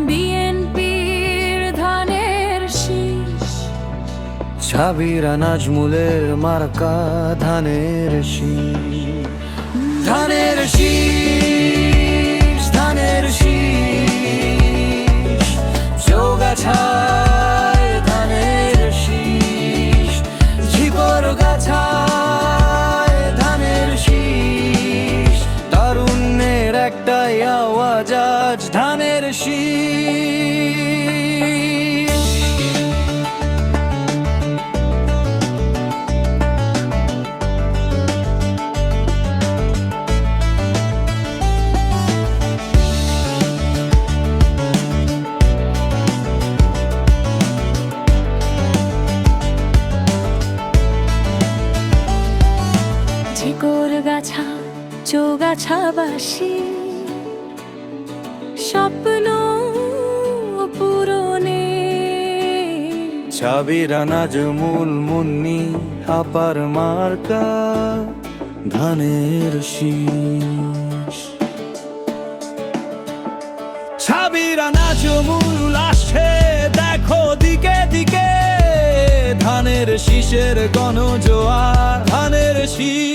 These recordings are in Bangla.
বিএনপির ধানের শীষ, ছাবিরা নাজমুলের মার্কা ধানের শীষ। ধানের শীষ, ধানের শীষ, চৌগাছায় ধানের শীষ, ঝিকর গাছায় ধানের শীষ, তারুণ্যের একটাই আওয়াজ আজ ধানের শীষ। ঝিকর গাছা চৌগাছাবাসী, স্বপ্ন পূরণে ছাবিরা নাজমুল মুন্নি আপার মার্কা ধানের শীষ। ছাবিরা নাজমুল আসছে দেখো দিকে দিকে, ধানের শীষের গণজোয়ার ধানের শীষ।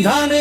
ধানের